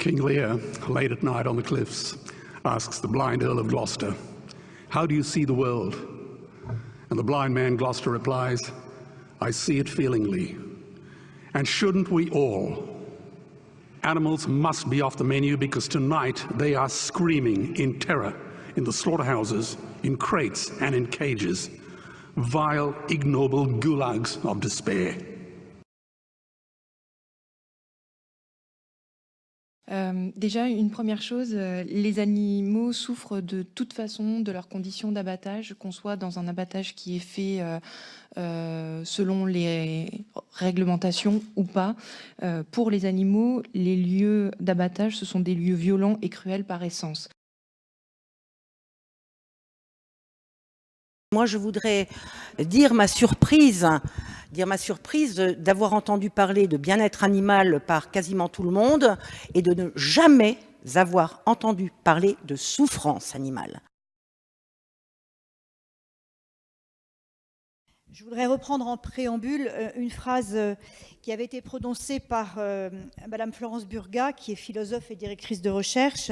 King Lear, late at night on the cliffs, asks the blind Earl of Gloucester, "How do you see the world?" And the blind man Gloucester replies, "I see it feelingly." And shouldn't we all? Animals must be off the menu because tonight they are screaming in terror in the slaughterhouses, in crates and in cages. Vile, ignoble gulags of despair. Déjà, une première chose, les animaux souffrent de toute façon de leurs conditions d'abattage, qu'on soit dans un abattage qui est fait selon les réglementations ou pas. Pour les animaux, les lieux d'abattage, ce sont des lieux violents et cruels par essence. Moi, je voudrais dire ma surprise d'avoir entendu parler de bien-être animal par quasiment tout le monde et de ne jamais avoir entendu parler de souffrance animale. Je voudrais reprendre en préambule une phrase qui avait été prononcée par Madame Florence Burga, qui est philosophe et directrice de recherche,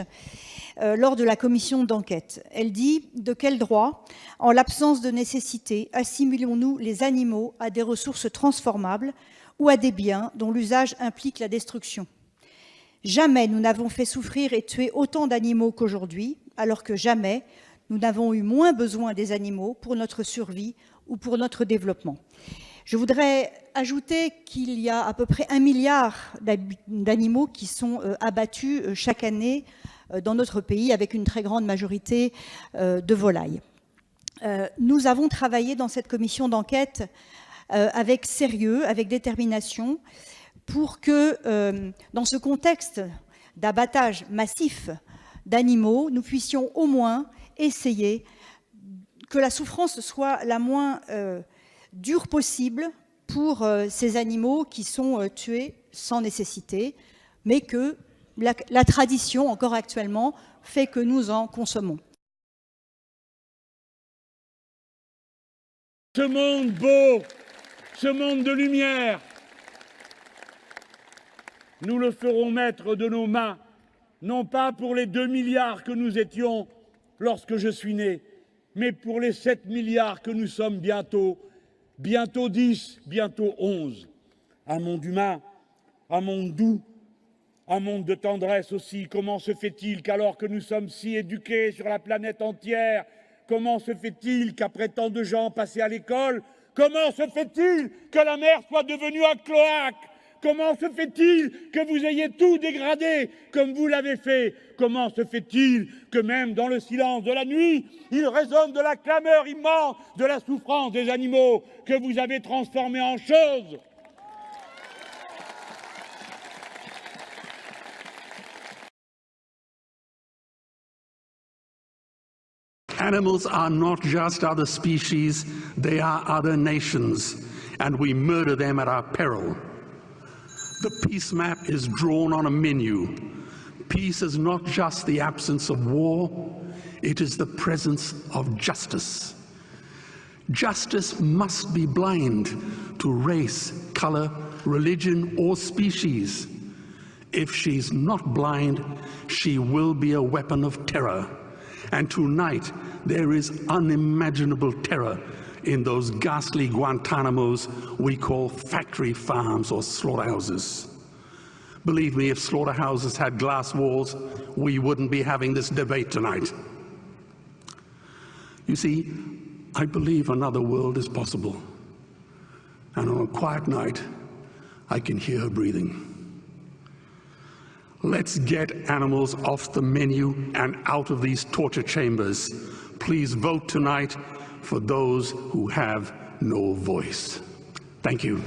lors de la commission d'enquête. Elle dit « De quel droit, en l'absence de nécessité, assimilons-nous les animaux à des ressources transformables ou à des biens dont l'usage implique la destruction ? Jamais nous n'avons fait souffrir et tuer autant d'animaux qu'aujourd'hui, alors que jamais nous n'avons eu moins besoin des animaux pour notre survie ou pour notre développement. » Je voudrais ajouter qu'il y a à peu près 1 milliard d'animaux qui sont abattus chaque année dans notre pays, avec une très grande majorité de volailles. Nous avons travaillé dans cette commission d'enquête avec sérieux, avec détermination, pour que, dans ce contexte d'abattage massif d'animaux, nous puissions au moins essayer que la souffrance soit la moins dure possible pour ces animaux qui sont tués sans nécessité, mais que la tradition, encore actuellement, fait que nous en consommons. Ce monde beau, ce monde de lumière, nous le ferons maître de nos mains, non pas pour les 2 milliards que nous étions lorsque je suis né, mais pour les 7 milliards que nous sommes bientôt 10, bientôt 11. Un monde humain, un monde doux, un monde de tendresse aussi. Comment se fait-il qu'alors que nous sommes si éduqués sur la planète entière, comment se fait-il qu'après tant de gens passés à l'école, comment se fait-il que la mer soit devenue un cloaque ? Comment se fait-il que vous ayez tout dégradé comme vous l'avez fait? Comment se fait-il que même dans le silence de la nuit, il résonne de la clameur immense de la souffrance des animaux que vous avez transformés en choses? Animals are not just other species, they are other nations, and we murder them at our peril. The peace map is drawn on a menu. Peace is not just the absence of war, it is the presence of justice. Justice must be blind to race, color, religion, or species. If she's not blind, she will be a weapon of terror. And tonight, there is unimaginable terror in those ghastly Guantanamos we call factory farms or slaughterhouses. Believe me, if slaughterhouses had glass walls, we wouldn't be having this debate tonight. You see, I believe another world is possible. And on a quiet night, I can hear her breathing. Let's get animals off the menu and out of these torture chambers. Please vote tonight for those who have no voice. Thank you.